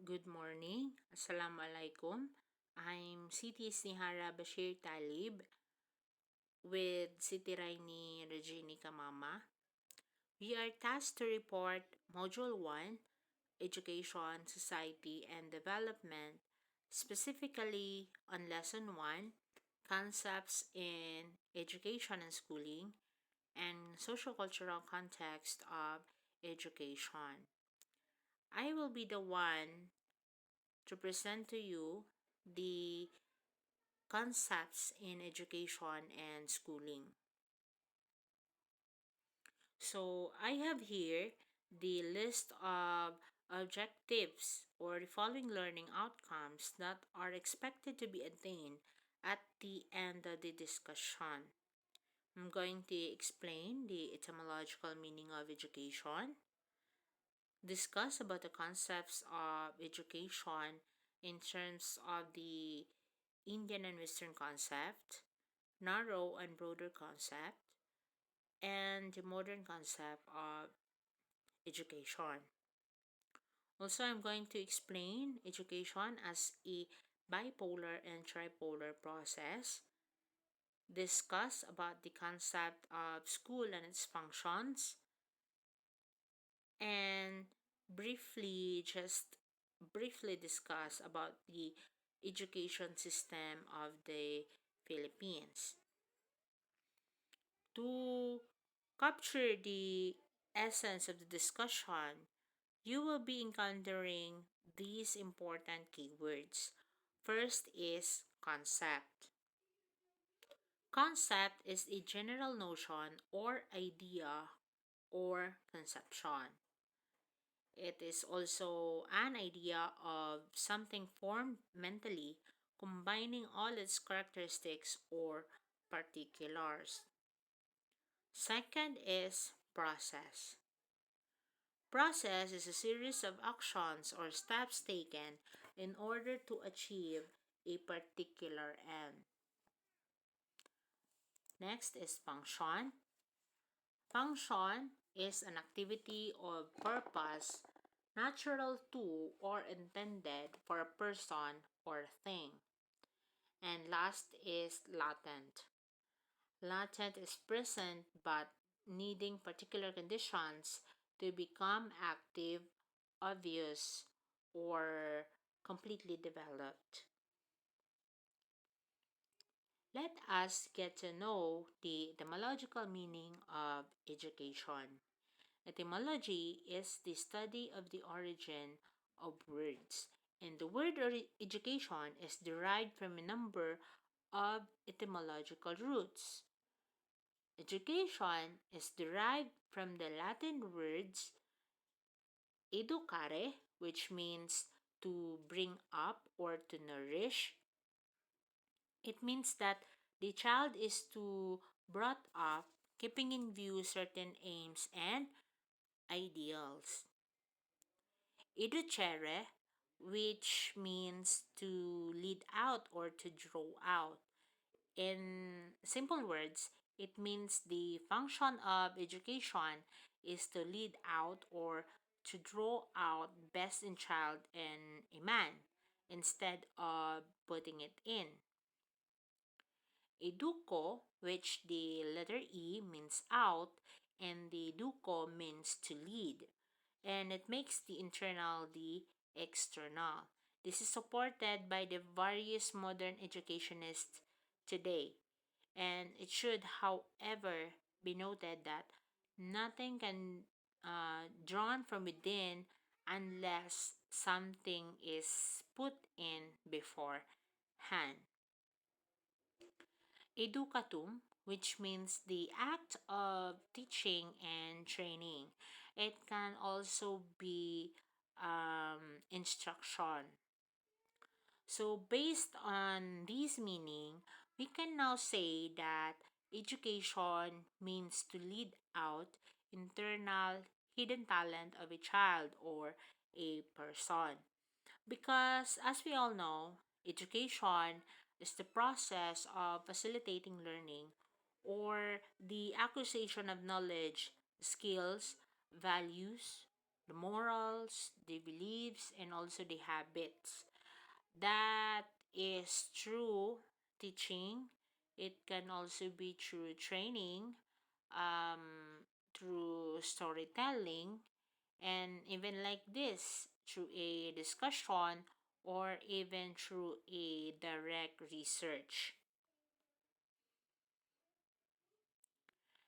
Good morning. Assalamualaikum. I'm Siti Snihara Basher-Talib with Siti Raini Regini Kamama. We are tasked to report Module 1, Education, Society, and Development, specifically on Lesson 1, Concepts in Education and Schooling, and Sociocultural Context of Education. I will be the one to present to you the concepts in education and schooling. So I have here the list of objectives or the following learning outcomes that are expected to be attained at the end of the discussion. I'm going to explain the etymological meaning of education, discuss about the concepts of education in terms of the Indian and Western concept, narrow and broader concept, and the modern concept of education. Also, I'm going to explain education as a bipolar and tripolar process, discuss about the concept of school and its functions, and briefly discuss about the education system of the Philippines. To capture the essence of the discussion, you will be encountering these important keywords. First is concept. Concept is a general notion or idea or conception. It is also an idea of something formed mentally, combining all its characteristics or particulars. Second is process. Process is a series of actions or steps taken in order to achieve a particular end. Next is function. Function is an activity or purpose natural to or intended for a person or thing. And last is latent. Latent is present but needing particular conditions to become active, obvious, or completely developed. Let us get to know the etymological meaning of education. Etymology is the study of the origin of words, and the word education is derived from a number of etymological roots. Education is derived from the Latin words educare, which means to bring up or to nourish. It means that the child is to brought up keeping in view certain aims and ideals. Educere, which means to lead out or to draw out. In simple words, it means the function of education is to lead out or to draw out best in child and a man instead of putting it in. Educo, which the letter E means out and the duco means to lead, and it makes the internal the external. This is supported by the various modern educationists today. And it should, however, be noted that nothing can drawn from within unless something is put in beforehand. Educatum, which means the act of teaching and training. It can also be instruction. So, based on this meaning, we can now say that education means to lead out internal hidden talent of a child or a person. Because, as we all know, education is the process of facilitating learning or the acquisition of knowledge, skills, values, the morals, the beliefs, and also the habits. That is true teaching. It can also be through training, through storytelling, and even like this, through a discussion or even through a direct research.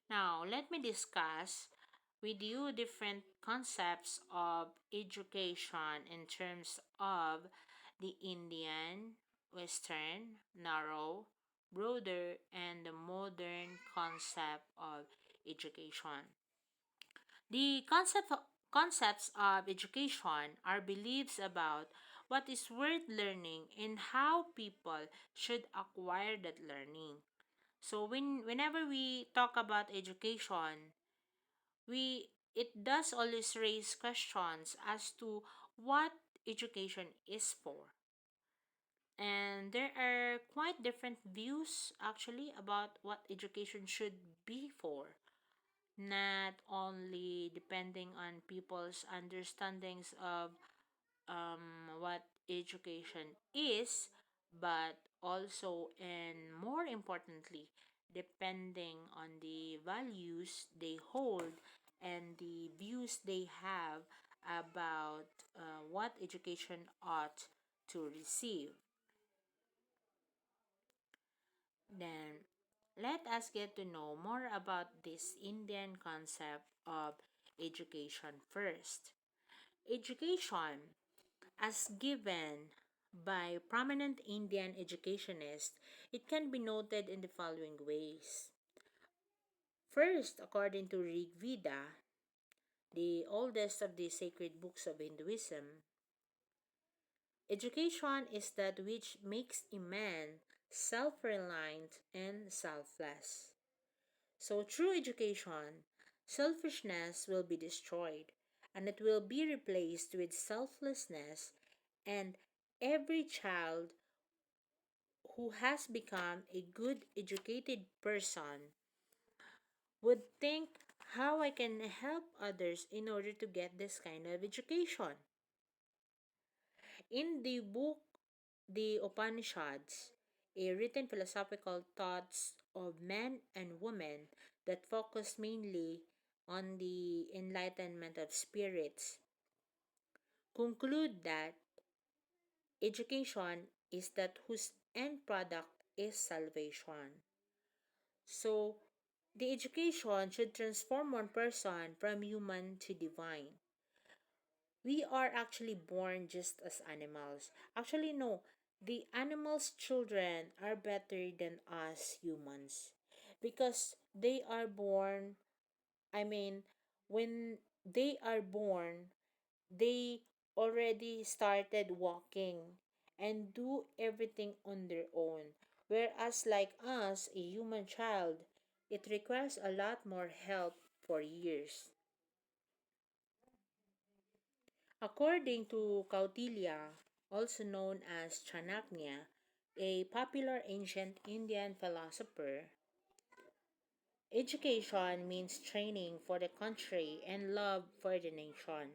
Now, let me discuss with you different concepts of education in terms of the Indian, Western, narrow, broader, and the modern concept of education. The concepts of education are beliefs about what is worth learning and how people should acquire that learning. So whenever we talk about education, we it does always raise questions as to what education is for. And there are quite different views actually about what education should be for, not only depending on people's understandings of what education is, but also and more importantly, depending on the values they hold and the views they have about what education ought to receive. Then, let us get to know more about this Indian concept of education first. Education, as given by prominent Indian educationists, it can be noted in the following ways. First, according to Rig Veda, the oldest of the sacred books of Hinduism, education is that which makes a man self-reliant and selfless. So, through education, selfishness will be destroyed and it will be replaced with selflessness, and every child who has become a good educated person would think how I can help others in order to get this kind of education. In the book The Upanishads, a written philosophical thoughts of men and women that focus mainly on the enlightenment of spirits, conclude that education is that whose end product is salvation. So, the education should transform one person from human to divine. We are actually born just as animals. Actually, no. The animals' children are better than us humans because they are born, I mean, when they are born, they already started walking and do everything on their own. Whereas, like us, a human child, it requires a lot more help for years. According to Kautilya, also known as Chanakya, a popular ancient Indian philosopher, education means training for the country and love for the nation.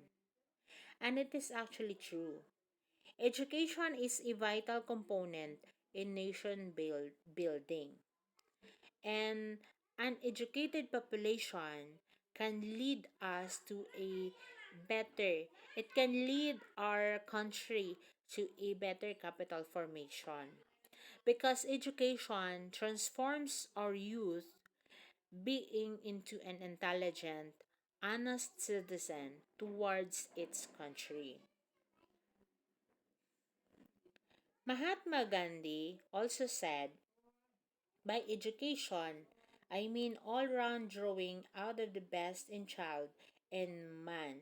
And it is actually true. Education is a vital component in building. And an educated population can lead us to a better, it can lead our country to a better capital formation. Because education transforms our youth being into an intelligent, honest citizen towards its country. Mahatma Gandhi also said, by education, I mean all round drawing out of the best in child and man,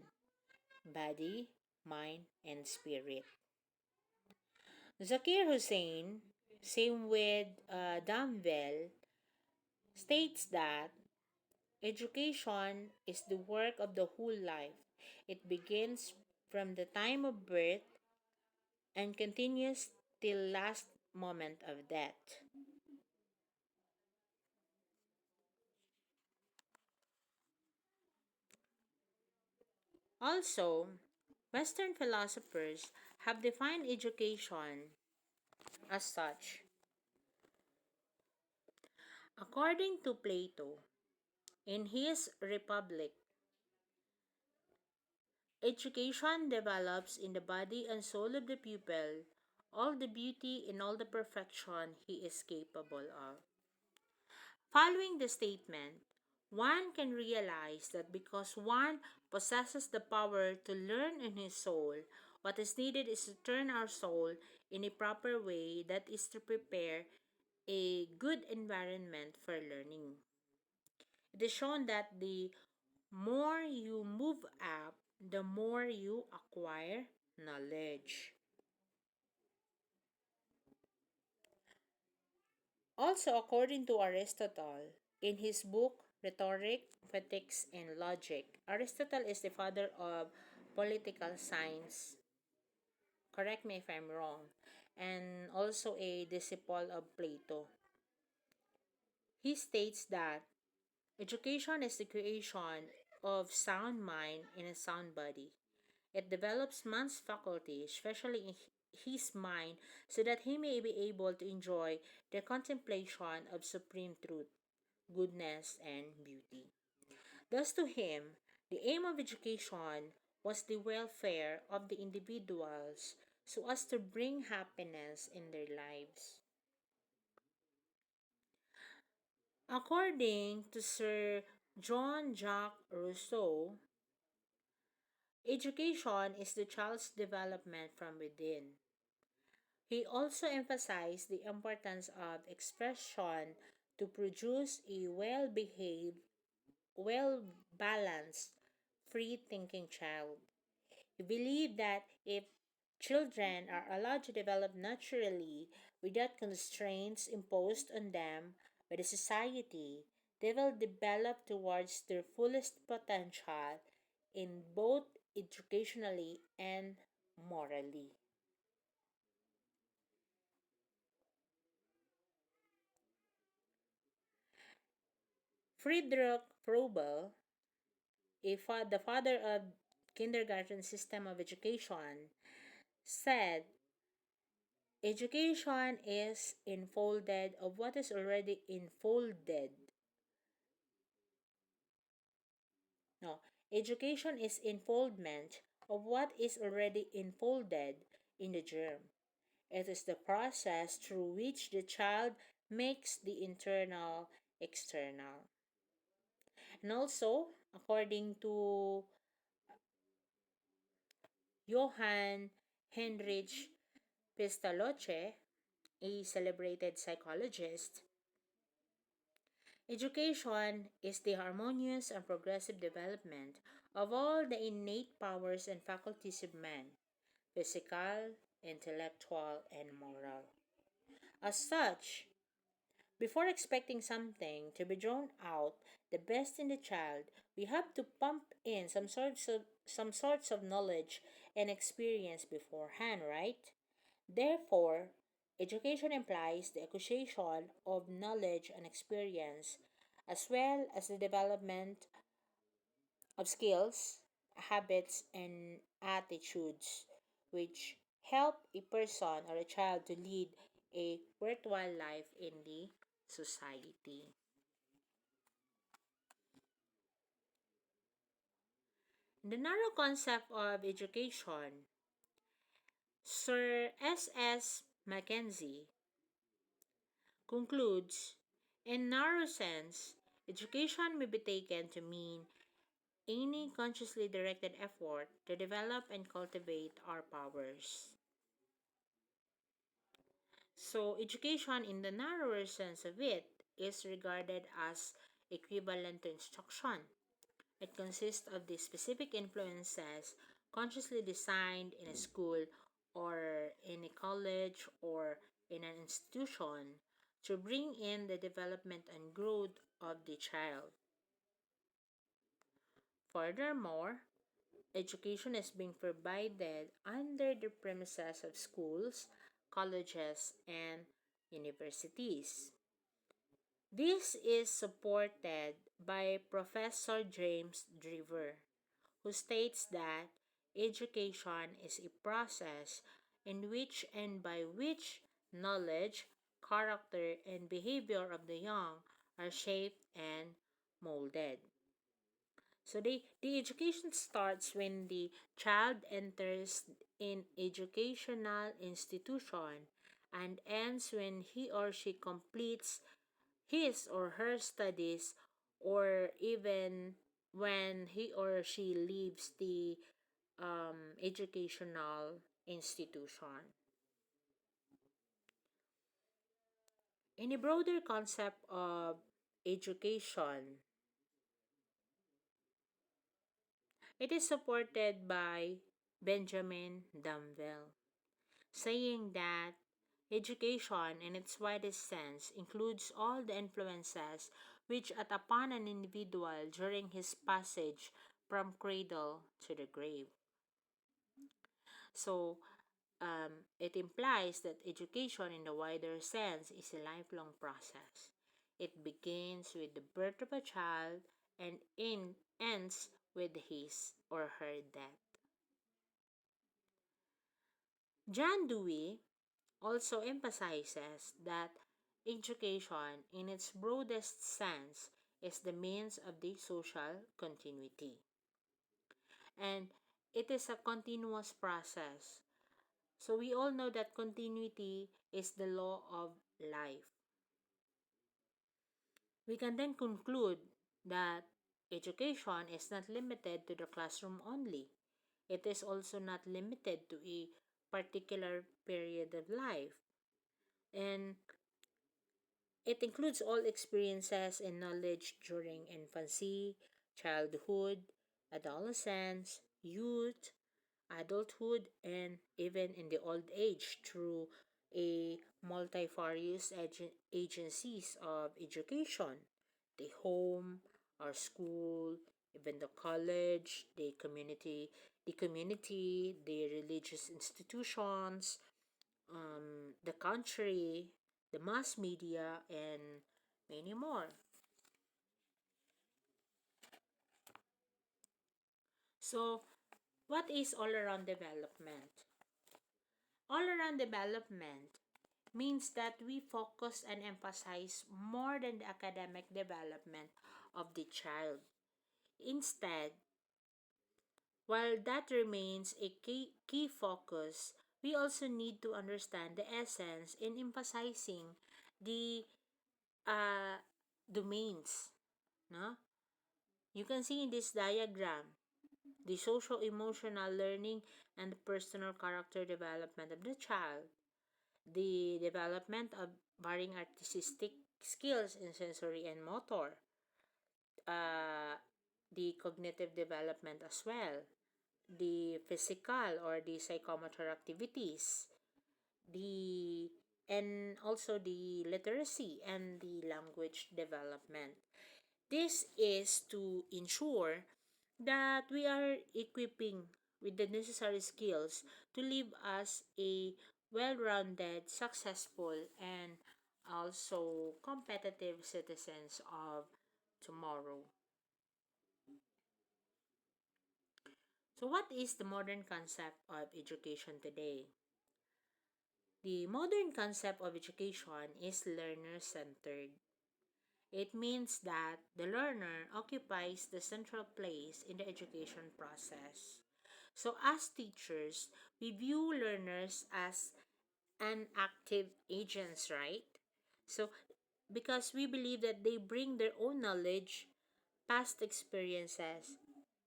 body, mind, and spirit. Zakir Hussain, same with Damvel, states that education is the work of the whole life. It begins from the time of birth and continues till last moment of death. Also, Western philosophers have defined education as such. According to Plato, in his Republic, education develops in the body and soul of the pupil all the beauty and all the perfection he is capable of. Following the statement, one can realize that because one possesses the power to learn in his soul, what is needed is to turn our soul in a proper way, that is to prepare a good environment for learning. It is shown that the more you move up, the more you acquire knowledge. Also, according to Aristotle, in his book Rhetoric, Ethics, and Logic, Aristotle is the father of political science. Correct me if I'm wrong. And also a disciple of Plato. He states that education is the creation of sound mind in a sound body. It develops man's faculty, especially in his mind, so that he may be able to enjoy the contemplation of supreme truth, goodness, and beauty. Thus, to him, the aim of education was the welfare of the individuals so as to bring happiness in their lives. According to Sir John Jacques Rousseau, education is the child's development from within. He also emphasized the importance of expression to produce a well behaved, well balanced, free thinking child. He believed that if children are allowed to develop naturally without constraints imposed on them by the society, they will develop towards their fullest potential in both educationally and morally. Friedrich Froebel, the father of kindergarten system of education, said education is enfolded of what is already enfolded. No, education is enfoldment of what is already enfolded in the germ. It is the process through which the child makes the internal external. And also, according to Johann Heinrich Pestalozzi, a celebrated psychologist, education is the harmonious and progressive development of all the innate powers and faculties of man, physical, intellectual, and moral. As such, before expecting something to be drawn out the best in the child, we have to pump in some sorts of knowledge and experience beforehand, right? Therefore, education implies the acquisition of knowledge and experience, as well as the development of skills, habits, and attitudes which help a person or a child to lead a worthwhile life in the society. The narrow concept of education, Sir S. Mackenzie concludes, in narrow sense, education may be taken to mean any consciously directed effort to develop and cultivate our powers. So, education in the narrower sense of it is regarded as equivalent to instruction. It consists of the specific influences consciously designed in a school or in a college or in an institution to bring in the development and growth of the child. Furthermore, education is being provided under the premises of schools, colleges, and universities. This is supported by Professor James Driver, who states that education is a process in which and by which knowledge, character, and behavior of the young are shaped and molded. So the education starts when the child enters in educational institution and ends when he or she completes his or her studies, or even when he or she leaves the educational institution. In a broader concept of education, it is supported by Benjamin Dumville, saying that education in its widest sense includes all the influences which act upon an individual during his passage from cradle to the grave. So, it implies that education in the wider sense is a lifelong process. It begins with the birth of a child and ends with his or her death. John Dewey also emphasizes that education, in its broadest sense, is the means of the social continuity. And it is a continuous process. So we all know that continuity is the law of life. We can then conclude that education is not limited to the classroom only. It is also not limited to a particular period of life. And it includes all experiences and knowledge during infancy, childhood, adolescence, youth, adulthood, and even in the old age through a multifarious agencies of education, the home, our school, even the college, the religious institutions, the country, the mass media, and many more. So, what is all around development? All around development means that we focus and emphasize more than the academic development of the child. Instead, while that remains a key focus, we also need to understand the essence in emphasizing the uh, domains. No? You can see in this diagram the social emotional learning and the personal character development of the child, the development of varying artistic skills in sensory and motor, uh, the cognitive development as well, the physical or the psychomotor activities, the and also the literacy and the language development. This is to ensure that we are equipping with the necessary skills to live as a well-rounded, successful, and also competitive citizens of tomorrow. So, what is the modern concept of education today? The modern concept of education is learner centered. It means that the learner occupies the central place in the education process. So, as teachers, we view learners as an active agents, right? So, because we believe that they bring their own knowledge, past experiences,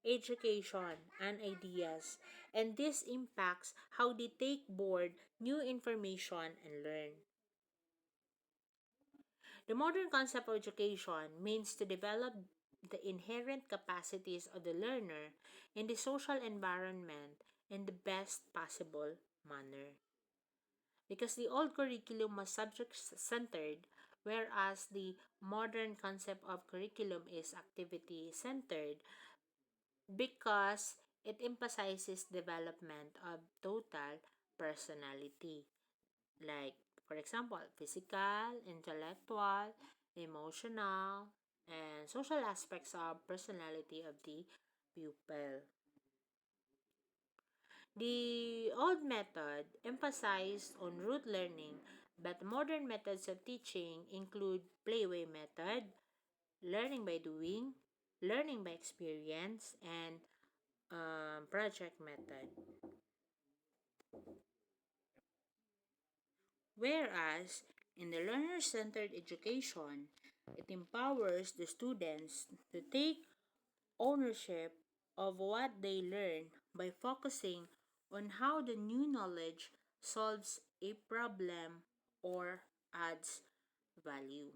education, and ideas, and this impacts how they take board new information and learn. The modern concept of education means to develop the inherent capacities of the learner in the social environment in the best possible manner. Because the old curriculum was subject centered, whereas the modern concept of curriculum is activity centered, because it emphasizes development of total personality, like, for example, physical, intellectual, emotional, and social aspects of personality of the pupil. The old method emphasized on rote learning, but modern methods of teaching include playway method, learning by doing, learning by experience, and project method. Whereas in the learner centered education, it empowers the students to take ownership of what they learn by focusing on how the new knowledge solves a problem or adds value.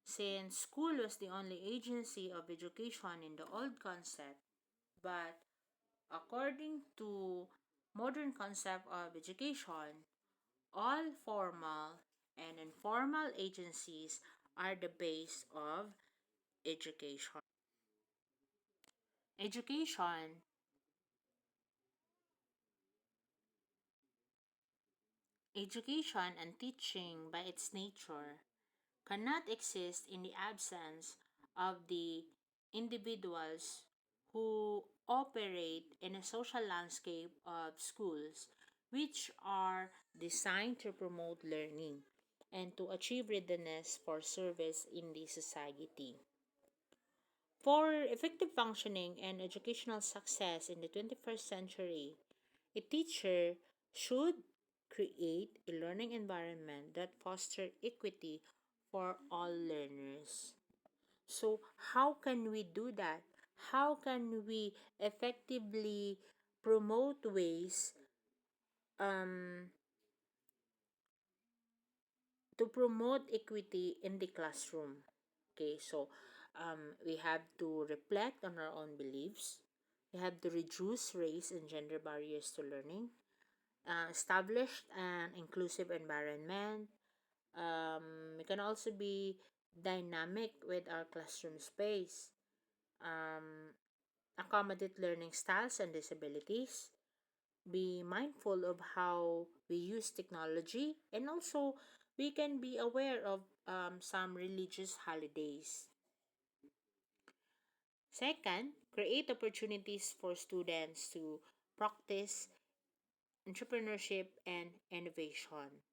Since school was the only agency of education in the old concept, but according to modern concept of education, all formal and informal agencies are the base of education. Education Education and teaching by its nature cannot exist in the absence of the individuals who operate in a social landscape of schools, which are designed to promote learning and to achieve readiness for service in the society. For effective functioning and educational success in the 21st century, a teacher should create a learning environment that fosters equity for all learners. So, how can we do that? How can we effectively promote ways um, to promote equity in the classroom? Okay, so we have to reflect on our own beliefs. We have to reduce race and gender barriers to learning, establish an inclusive environment. We can also be dynamic with our classroom space, um, accommodate learning styles and disabilities, be mindful of how we use technology, and also we can be aware of some religious holidays. Second, create opportunities for students to practice entrepreneurship and innovation.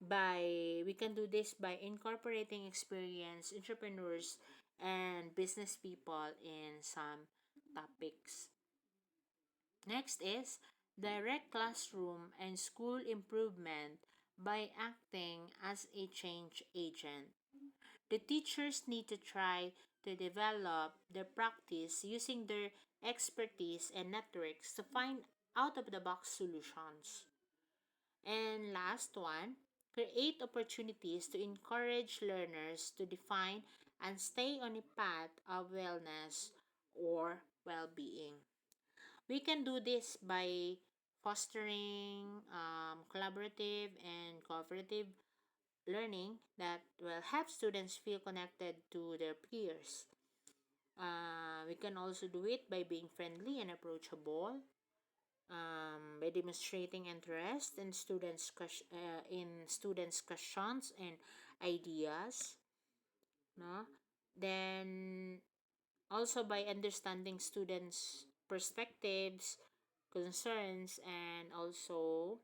We can do this by incorporating experienced entrepreneurs and business people in some topics. Next is direct classroom and school improvement by acting as a change agent. The teachers need to try to develop their practice using their expertise and networks to find out of the box solutions. And last one, create opportunities to encourage learners to define and stay on a path of wellness or well being. We can do this by fostering collaborative and cooperative learning that will help students feel connected to their peers. We can also do it by being friendly and approachable, by demonstrating interest in students' questions and ideas. No? Then also by understanding students' perspectives, concerns, and also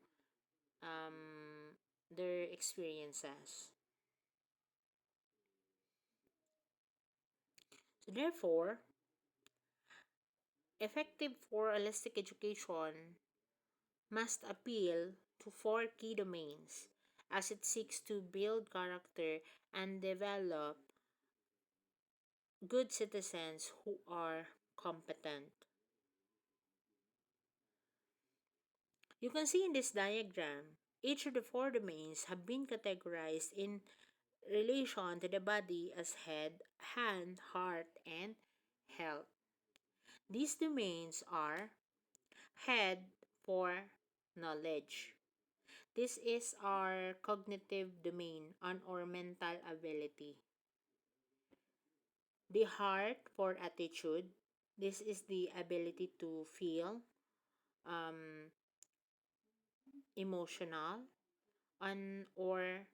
their experiences. So therefore, effective for holistic education must appeal to four key domains as it seeks to build character and develop good citizens who are competent. You can see in this diagram, each of the four domains have been categorized in relation to the body as head, hand, heart, and health. These domains are head for knowledge. This is our cognitive domain on our mental ability. The heart for attitude. This is the ability to feel um, emotional on or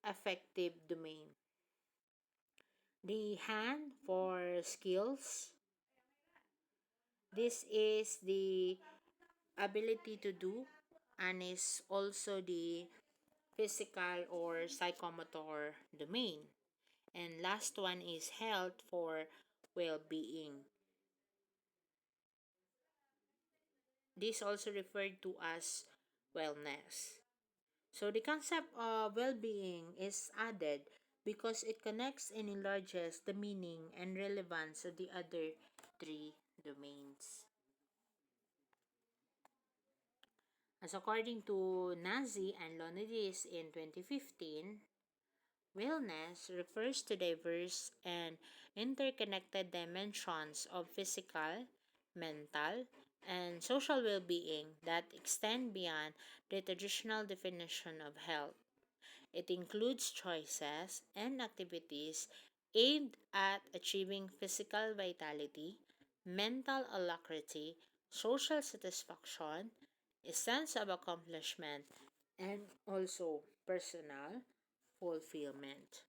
affective domain. The hand for skills. This is the ability to do and is also the physical or psychomotor domain. And last one is health for well-being. This also referred to as wellness. So the concept of well-being is added because it connects and enlarges the meaning and relevance of the other three domains. As according to Nazi and Leonidas in 2015, wellness refers to diverse and interconnected dimensions of physical, mental, and social well-being that extend beyond the traditional definition of health. It includes choices and activities aimed at achieving physical vitality, mental alacrity, social satisfaction, a sense of accomplishment, and also personal fulfillment.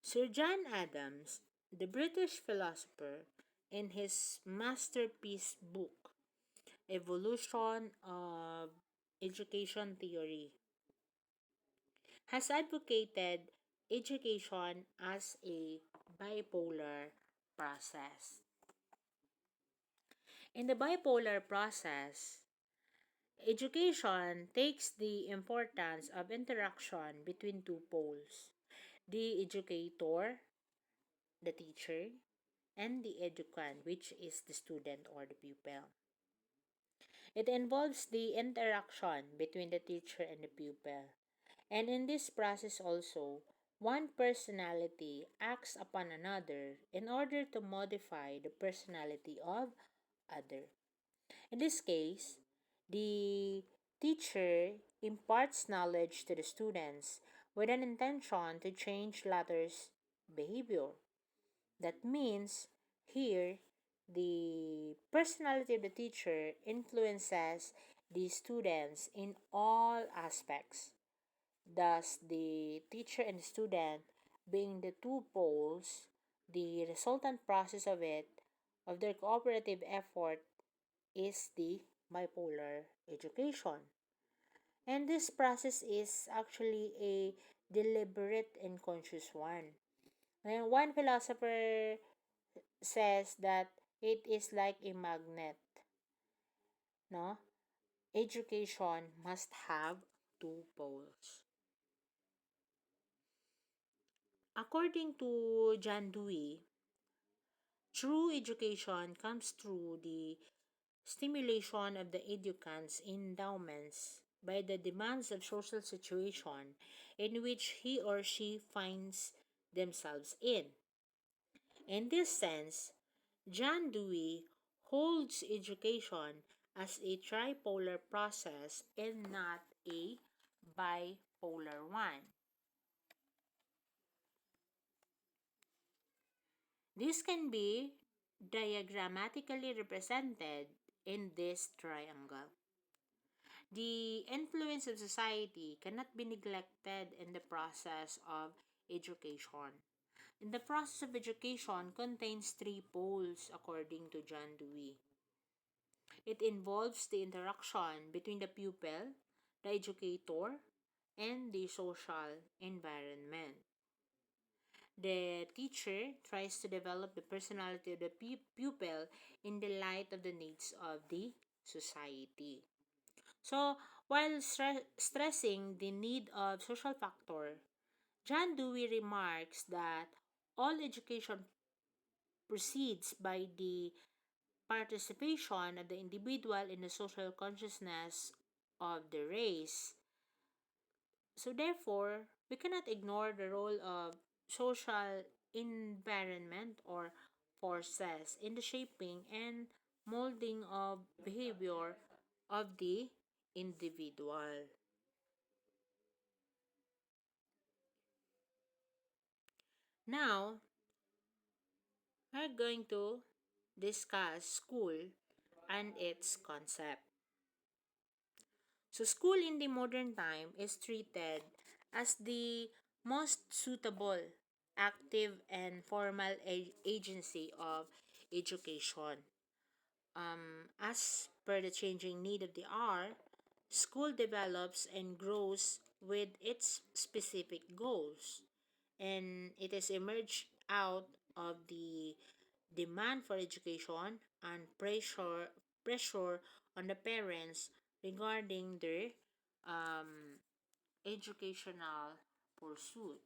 Sir John Adams, the British philosopher, in his masterpiece book, Evolution of Education Theory, has advocated education as a bipolar process. In the bipolar process, education takes the importance of interaction between two poles, the educator, the teacher, and the educand, which is the student or the pupil. It involves the interaction between the teacher and the pupil. And in this process also, one personality acts upon another in order to modify the personality of other. In this case, the teacher imparts knowledge to the students with an intention to change latter's behavior. That means here the personality of the teacher influences the students in all aspects. Thus, the teacher and student being the two poles, the resultant process of their cooperative effort, is the bipolar education. And this process is actually a deliberate and conscious one. And one philosopher says that it is like a magnet, no? Education must have two poles. According to John Dewey, true education comes through the stimulation of the educand's endowments by the demands of social situation in which he or she finds themselves in. In this sense, John Dewey holds education as a tripolar process and not a bipolar one. This can be diagrammatically represented in this triangle. The influence of society cannot be neglected in the process of education. And the process of education contains three poles according to John Dewey. It involves the interaction between the pupil, the educator, and the social environment. The teacher tries to develop the personality of the pupil in the light of the needs of the society. So, while stressing the need of social factor, John Dewey remarks that all education proceeds by the participation of the individual in the social consciousness of the race. So therefore, we cannot ignore the role of social environment or forces in the shaping and molding of behavior of the individual. Now, we're going to discuss school and its concept. So, school in the modern time is treated as the most suitable active and formal agency of education. As per the changing need of the hour, school develops and grows with its specific goals, and it has emerged out of the demand for education and pressure on the parents regarding their um, educational pursuit.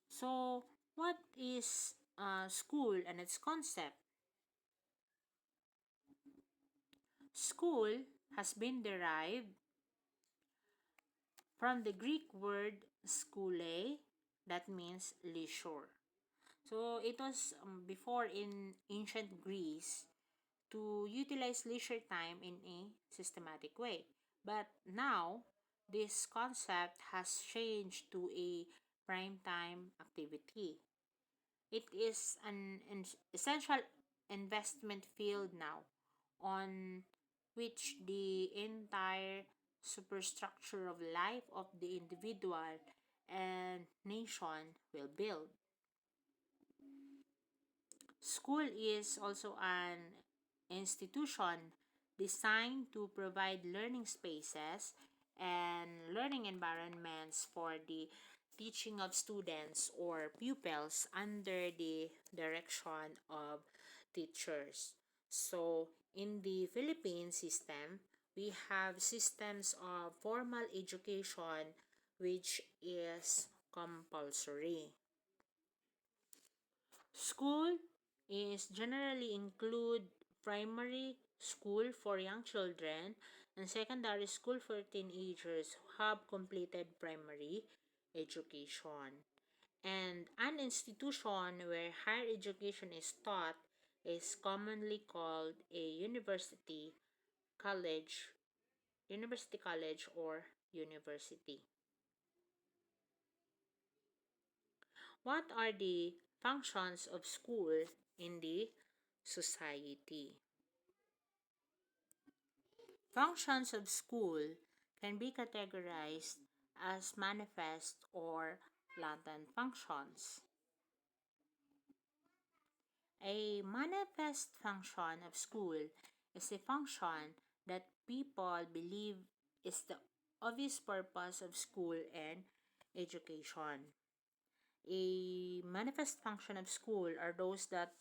So, what is school and its concept? School has been derived from the Greek word skule, that means leisure. So, it was before in ancient Greece to utilize leisure time in a systematic way. But now, this concept has changed to a prime time activity. It is an essential investment field now on which the entire superstructure of life of the individual and nation will build. School is also an institution designed to provide learning spaces and learning environments for the teaching of students or pupils under the direction of teachers. So, in the Philippine system, we have systems of formal education which is compulsory. School is generally include primary school for young children and secondary school for teenagers who have completed primary education. And an institution where higher education is taught is commonly called a college, university college or university. What are the functions of school in the society? Functions of school can be categorized as manifest or latent functions. A manifest function of school is a function that people believe is the obvious purpose of school and education. A manifest function of school are those that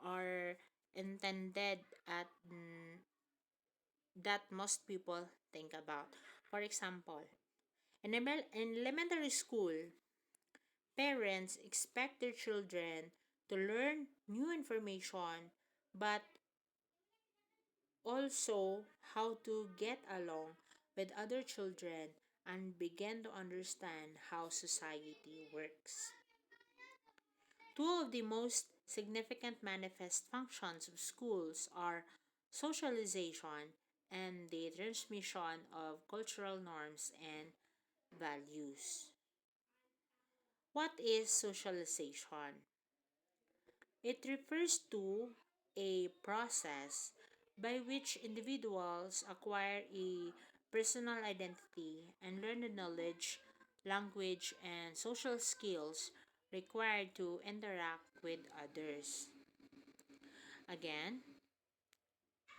are intended at that most people think about. For example, in elementary school, parents expect their children to learn new information but also how to get along with other children and begin to understand how society works. Two of the most significant manifest functions of schools are socialization and the transmission of cultural norms and values. What is socialization? It refers to a process by which individuals acquire a personal identity and learn the knowledge, language, and social skills required to interact with others. Again,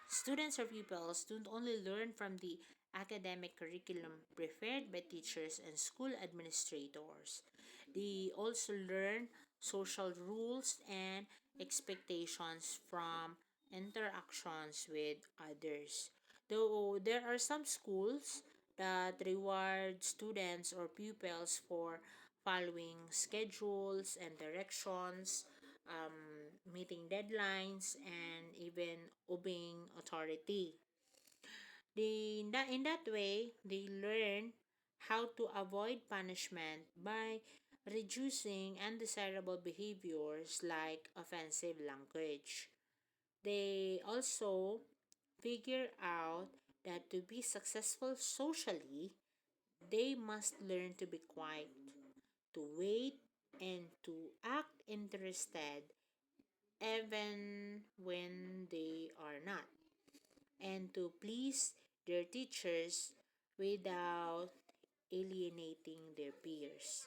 students or pupils don't only learn from the academic curriculum prepared by teachers and school administrators. They also learn social rules and expectations from interactions with others. Though there are some schools that reward students or pupils for following schedules and directions, meeting deadlines, and even obeying authority. In that way, they learn how to avoid punishment by reducing undesirable behaviors like offensive language. They also figure out that to be successful socially, they must learn to be quiet, to wait, and to act interested even when they are not, and to please their teachers without alienating their peers.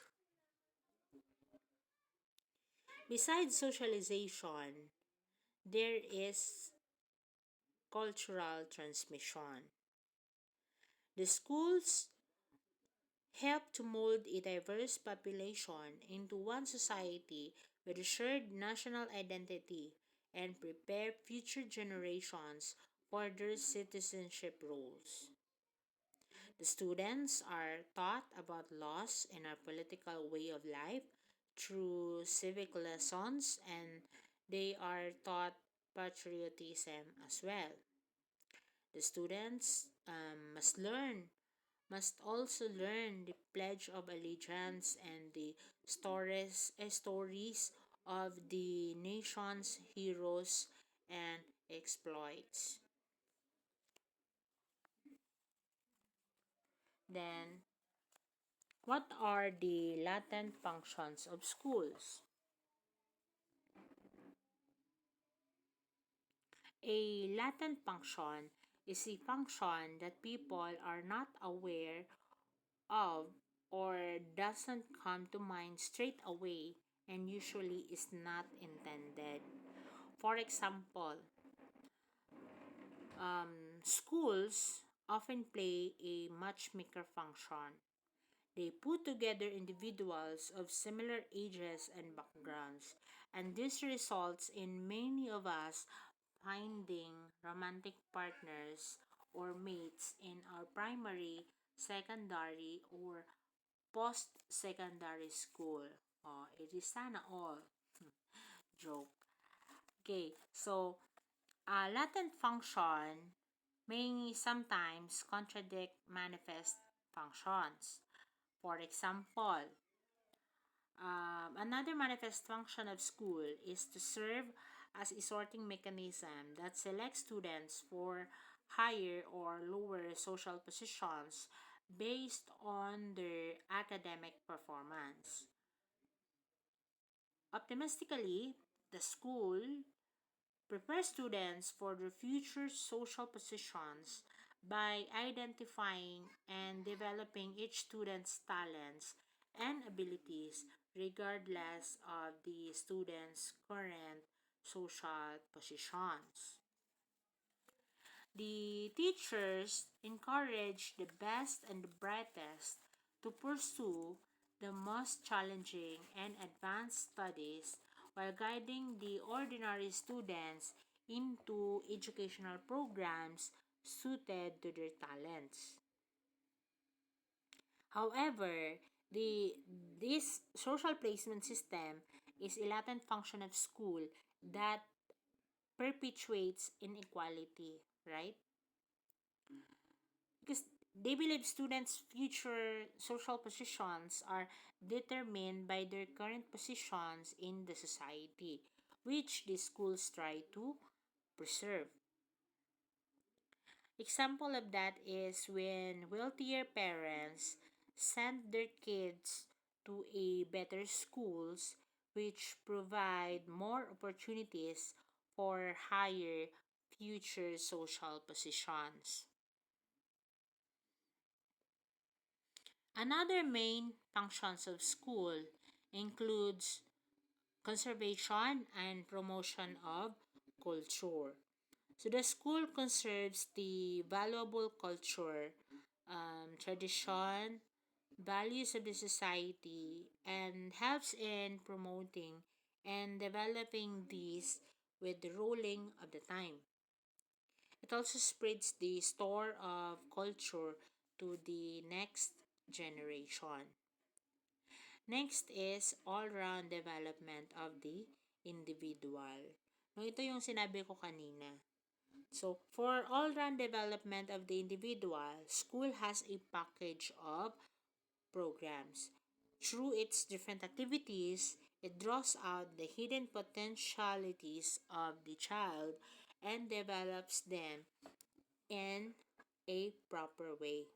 Besides socialization, there is cultural transmission. The schools help to mold a diverse population into one society with a shared national identity and prepare future generations for their citizenship roles. The students are taught about laws and our political way of life through civic lessons, and they are taught patriotism as well. The students must also learn the Pledge of Allegiance and the stories of the nation's heroes and exploits. Then, what are the latent functions of schools? A latent function is a function that people are not aware of or doesn't come to mind straight away and usually is not intended. For example, schools often play a matchmaker function. They put together individuals of similar ages and backgrounds, and this results in many of us finding romantic partners or mates in our primary, secondary, or post-secondary school. Oh, it is sana all. Joke. Okay, so latent function may sometimes contradict manifest functions. For example, another manifest function of school is to serve as a sorting mechanism that selects students for higher or lower social positions based on their academic performance. Optimistically, the school prepare students for their future social positions by identifying and developing each student's talents and abilities regardless of the student's current social positions. The teachers encourage the best and the brightest to pursue the most challenging and advanced studies while guiding the ordinary students into educational programs suited to their talents. However, this social placement system is a latent function of school that perpetuates inequality, right? Because they believe students' future social positions are determined by their current positions in the society, which the schools try to preserve. Example of that is when wealthier parents send their kids to a better schools which provide more opportunities for higher future social positions. Another main functions of school includes conservation and promotion of culture. So the school conserves the valuable culture, tradition, values of the society, and helps in promoting and developing these with the rolling of the time. It also spreads the store of culture to the next generation. Next is all-round development of the individual. No, ito yung sinabi ko kanina. So, for all-round development of the individual, school has a package of programs. Through its different activities, it draws out the hidden potentialities of the child and develops them in a proper way.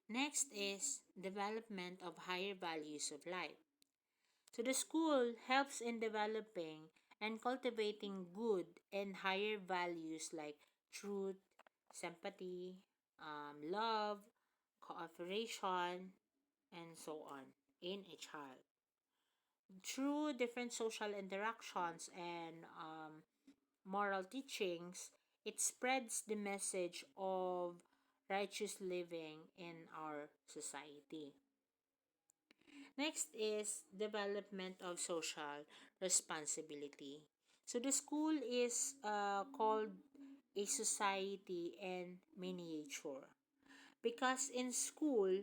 Next is development of higher values of life. So the school helps in developing and cultivating good and higher values like truth, sympathy, love, cooperation, and so on in a child. Through different social interactions and moral teachings, it spreads the message of righteous living in our society. Next is development of social responsibility. So the school is called a society in miniature because in school,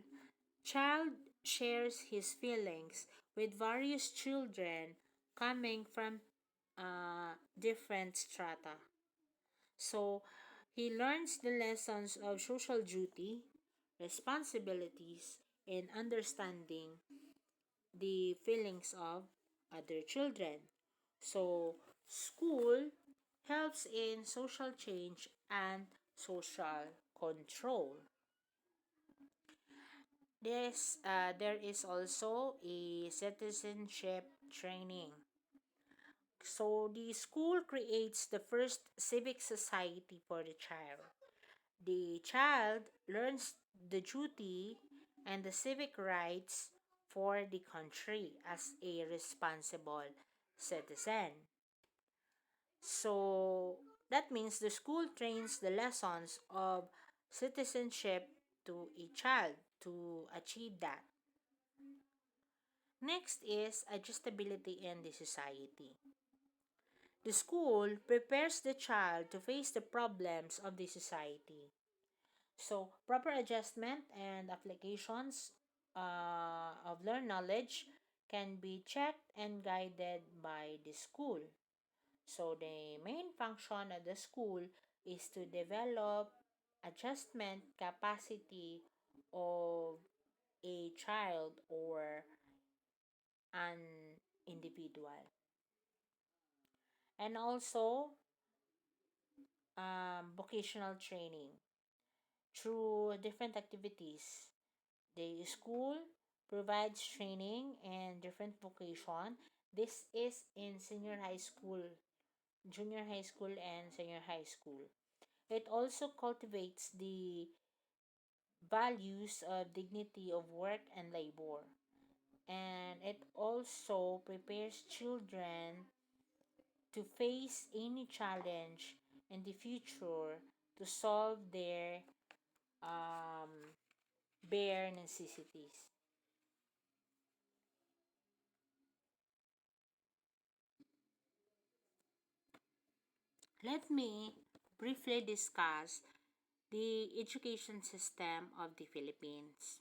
child shares his feelings with various children coming from different strata. So he learns the lessons of social duty, responsibilities, and understanding the feelings of other children. So, school helps in social change and social control. There is also a citizenship training. So, the school creates the first civic society for the child. The child learns the duty and the civic rights for the country as a responsible citizen. So that means the school trains the lessons of citizenship to a child to achieve that. Next is adjustability in the society. The school prepares the child to face the problems of the society. So, proper adjustment and applications of learned knowledge can be checked and guided by the school. So, the main function of the school is to develop adjustment capacity of a child or an individual. And also, vocational training through different activities. The school provides training and different vocation. This is in senior high school, junior high school, and senior high school. It also cultivates the values of dignity of work and labor. And it also prepares children to face any challenge in the future to solve their um, bare necessities. Let me briefly discuss the education system of the Philippines.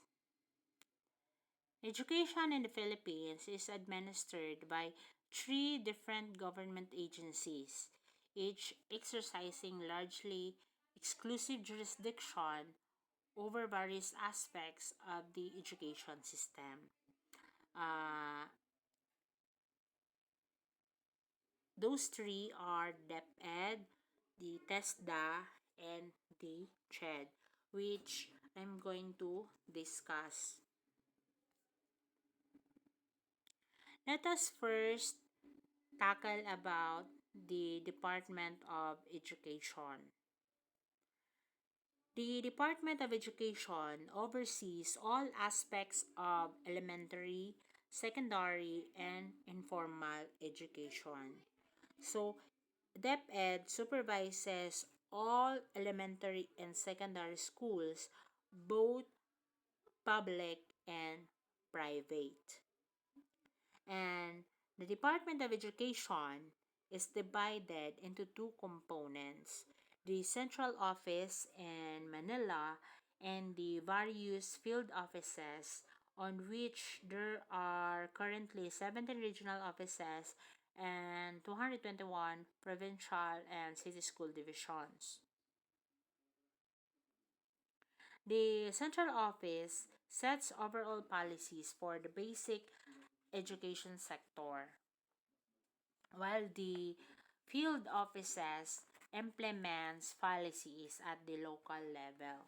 Education in the Philippines is administered by three different government agencies, each exercising largely exclusive jurisdiction over various aspects of the education system. Uh, those three are DepEd, the TESDA, and the CHED, which I'm going to discuss. Let us first tackle about the Department of Education. The Department of Education oversees all aspects of elementary, secondary, and informal education. So, DepEd supervises all elementary and secondary schools, both public and private. And the Department of Education is divided into two components, the central office in Manila and the various field offices, on which there are currently 17 regional offices and 221 provincial and city school divisions. The central office sets overall policies for the basic education sector, while the field offices implements policies at the local level.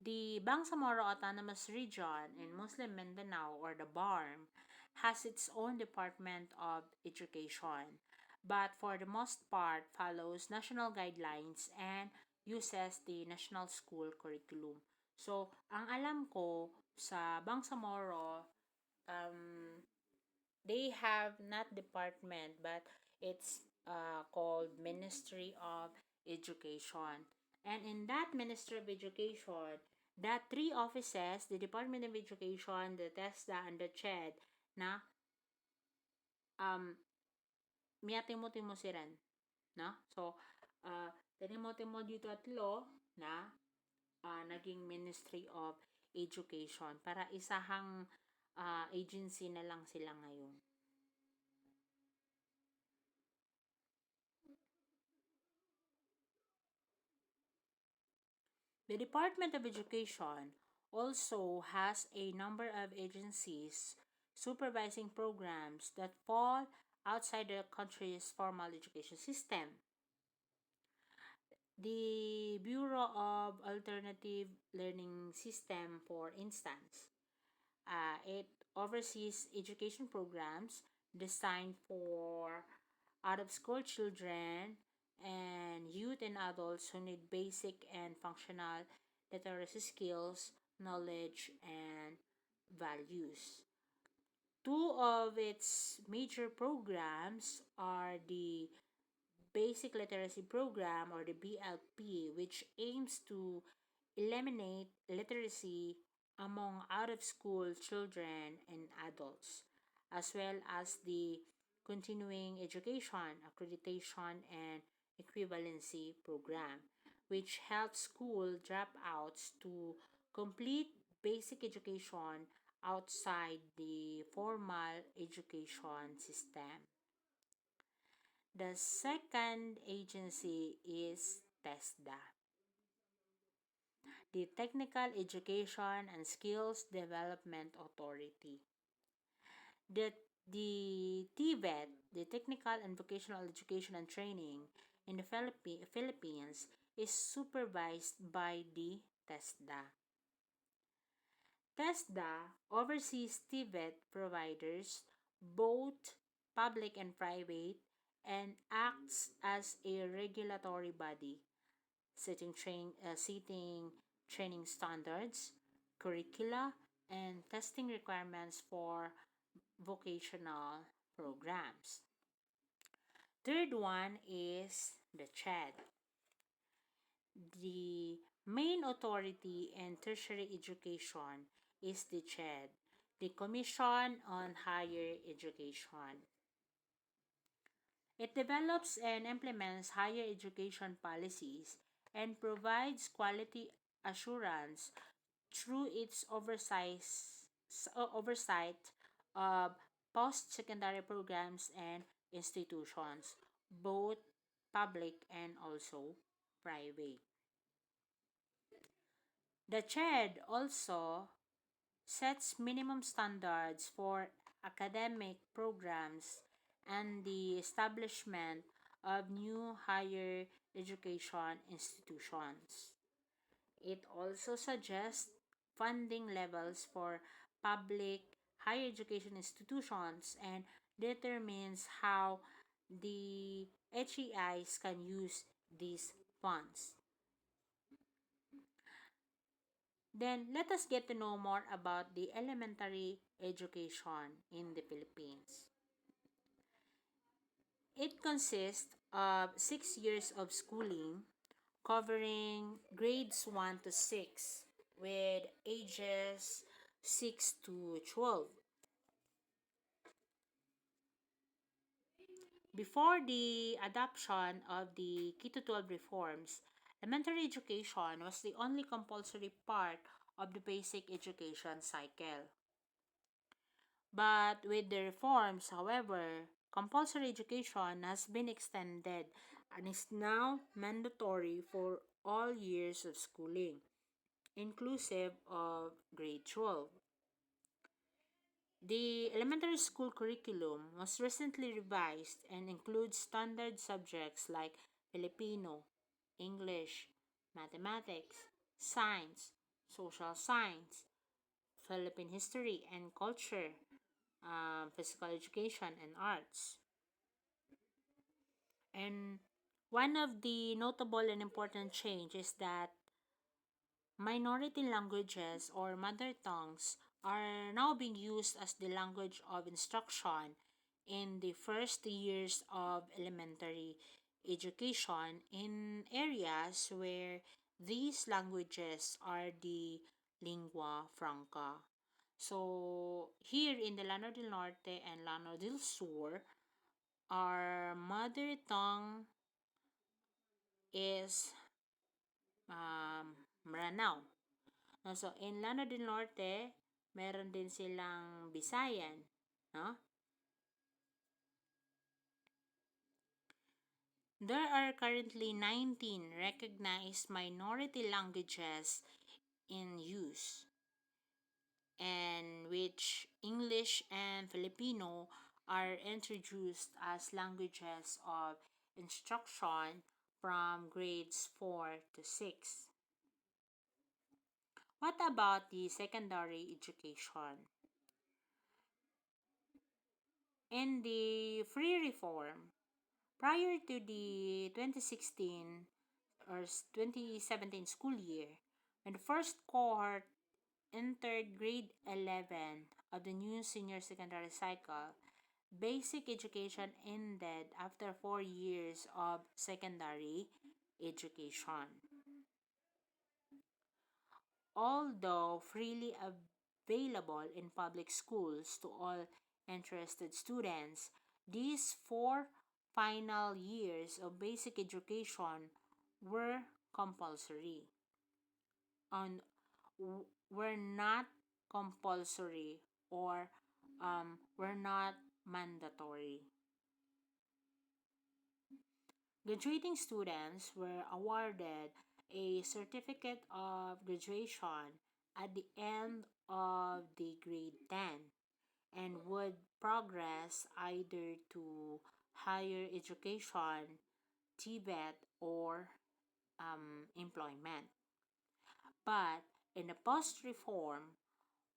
The Bangsamoro Autonomous Region in Muslim Mindanao, or the BARM, has its own Department of Education, but for the most part follows national guidelines and uses the national school curriculum. So, ang alam ko sa Bangsamoro, um, they have not department, but it's called Ministry of Education. And in that Ministry of Education, that three offices, the Department of Education, the TESDA, and the CHED, na um, miyatimo-timo siran, no? So, tinimo-timo dito at law na naging Ministry of Education para isahang agency na lang sila ngayon. The Department of Education also has a number of agencies supervising programs that fall outside the country's formal education system. The Bureau of Alternative Learning System, for instance, it oversees education programs designed for out of school children and youth and adults who need basic and functional literacy skills, knowledge, and values. Two of its major programs are the Basic Literacy Program, or the BLP, which aims to eliminate literacy among out of school children and adults, as well as the Continuing Education, Accreditation, and Equivalency Program, which helps school dropouts to complete basic education outside the formal education system. The second agency is TESDA, the Technical Education and Skills Development Authority. The, the TVET, the Technical and Vocational Education and Training in the Philippines, is supervised by the TESDA. TESDA oversees TVET providers, both public and private, and acts as a regulatory body setting training standards, curricula, and testing requirements for vocational programs. Third one is the CHED, the main authority in tertiary education is the CHED, the Commission on Higher Education. It develops and implements higher education policies and provides quality assurance through its oversight of post-secondary programs and institutions, both public and also private. The CHED also sets minimum standards for academic programs and the establishment of new higher education institutions. It also suggests funding levels for public higher education institutions and determines how the HEIs can use these funds. Then, let us get to know more about the elementary education in the Philippines. It consists of 6 years of schooling covering grades 1 to 6 with ages 6 to 12. Before the adoption of the K to 12 reforms, elementary education was the only compulsory part of the basic education cycle. But with the reforms, however, compulsory education has been extended and is now mandatory for all years of schooling, inclusive of grade 12. The elementary school curriculum was recently revised and includes standard subjects like Filipino, English, mathematics, science, social science, Philippine history and culture, physical education, and arts. And one of the notable and important change is that Minority languages or mother tongues are now being used as the language of instruction in the first years of elementary education in areas where these languages are the lingua franca. So, here in the Llano del Norte and Llano del Sur, our mother tongue is Maranao. No, so, in Llano del Norte, meron din silang Bisayan. No? There are currently 19 recognized minority languages in use, and which English and Filipino are introduced as languages of instruction from grades 4 to 6. What about the secondary education? In the free reform, prior to the 2016 or 2017 school year, when the first cohort entered grade 11 of the new senior secondary cycle, basic education ended after 4 years of secondary education. Although freely available in public schools to all interested students, these 4 final years of basic education were compulsory and were not compulsory or were not mandatory. Graduating students were awarded a certificate of graduation at the end of the grade 10 and would progress either to higher education, TVET, or employment. But in the post-reform,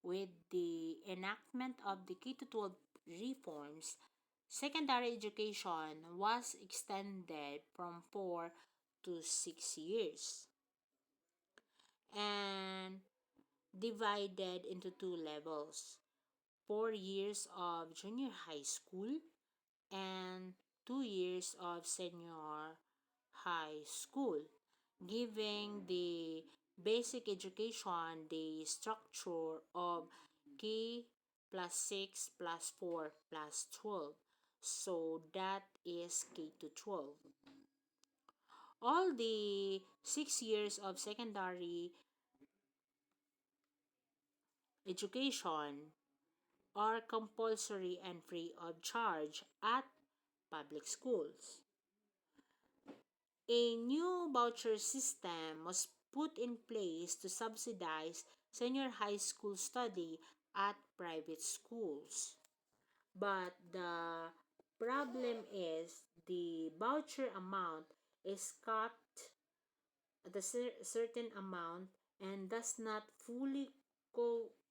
with the enactment of the K 12 reforms, secondary education was extended from 4 to 6 years and divided into 2 levels: 4 years of junior high school and 2 years of senior high school, giving the basic education the structure of K plus 6 plus 4 plus 12. So that is K to 12. All the 6 years of secondary education are compulsory and free of charge at public schools. A new voucher system was put in place to subsidize senior high school study at private schools. But the problem is the voucher amount is capped at a certain amount and does not fully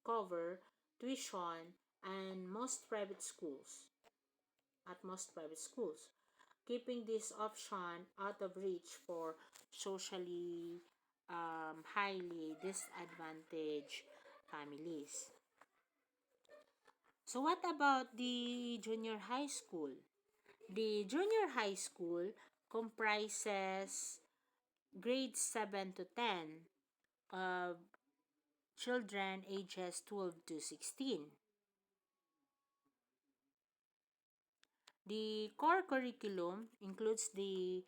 cover tuition and most private schools, keeping this option out of reach for socially highly disadvantaged families. So what about the junior high school? The junior high school comprises grades 7 to 10 of children ages 12 to 16. The core curriculum includes the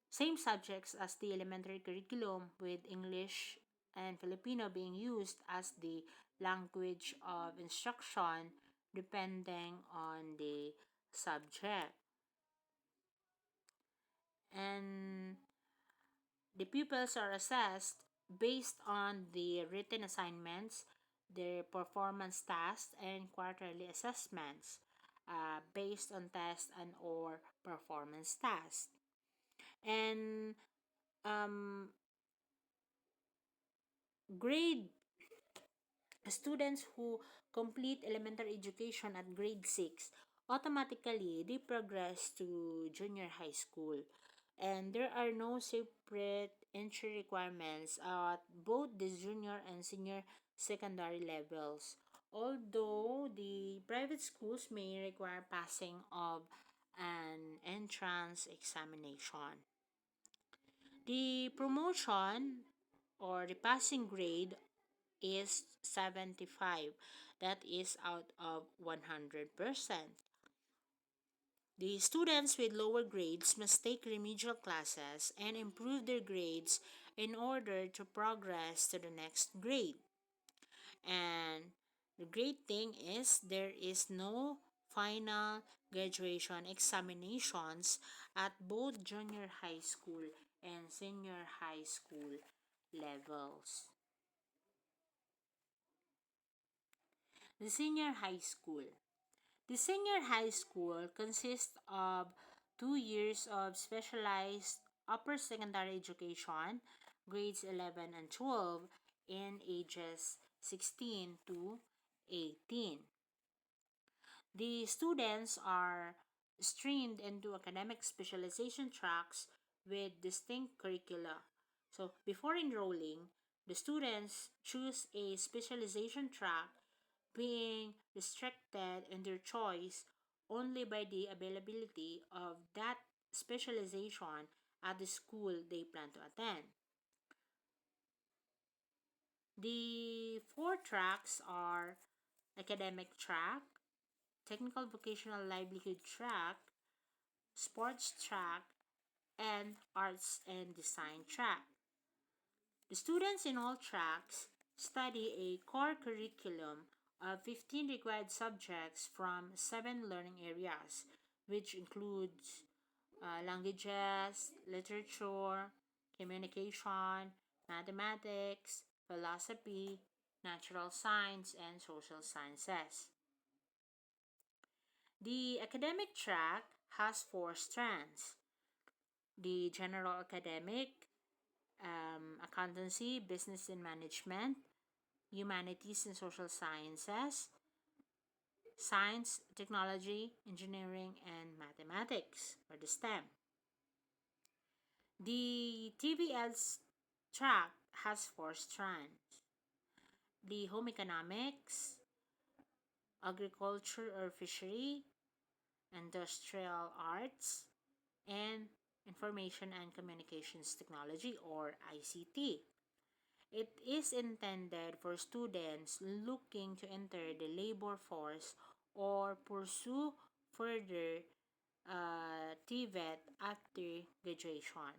same subjects as the elementary curriculum, with English and Filipino being used as the language of instruction depending on the subject. And the pupils are assessed based on the written assignments, their performance tasks, and quarterly assessments based on test and or performance tasks. And um, grade students who complete elementary education at grade 6 automatically they progress to junior high school. and there are no separate entry requirements at both the junior and senior secondary levels. Although the private schools may require passing of an entrance examination. The promotion or the passing grade is 75. That is out of 100%. The students with lower grades must take remedial classes and improve their grades in order to progress to the next grade. And the great thing is there is no final graduation examinations at both junior high school and senior high school levels. The senior high school. The senior high school consists of 2 years of specialized upper secondary education, grades 11 and 12, in ages 16 to 18. The students are streamed into academic specialization tracks with distinct curricula. So, before enrolling, the students choose a specialization track, being restricted in their choice only by the availability of that specialization at the school they plan to attend. The four tracks are academic track, technical vocational livelihood track, sports track, and arts and design track. The students in all tracks study a core curriculum of 15 required subjects from 7 learning areas, which includes languages, literature, communication, mathematics, philosophy, natural science, and social sciences. The academic track has four strands: the general academic, accountancy, business and management, humanities and social sciences, science, technology, engineering, and mathematics, or the STEM. The TVL's track has four strands: the home economics, agriculture or fishery, industrial arts, and information and communications technology, or ICT. It is intended for students looking to enter the labor force or pursue further TVET after graduation.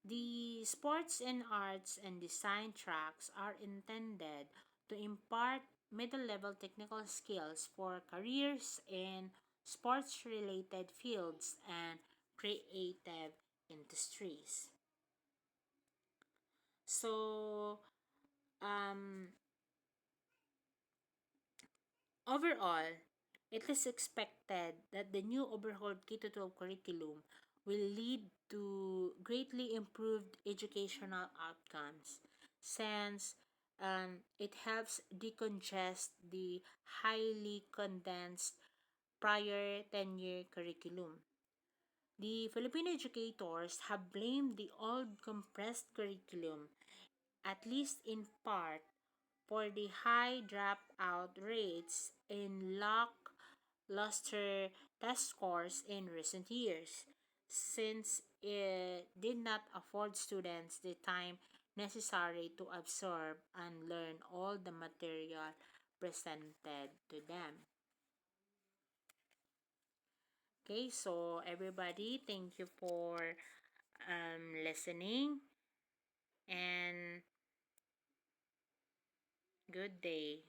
The sports and arts and design tracks are intended to impart middle level technical skills for careers in sports related fields and creative industries. So, um, overall, it is expected that the new overhauled K 12 curriculum will lead to greatly improved educational outcomes since it helps decongest the highly condensed prior 10-year curriculum. The Filipino educators have blamed the old compressed curriculum, at least in part, for the high dropout rates in lackluster test scores in recent years, since it did not afford students the time necessary to absorb and learn all the material presented to them. Okay, so everybody, thank you for listening, and good day.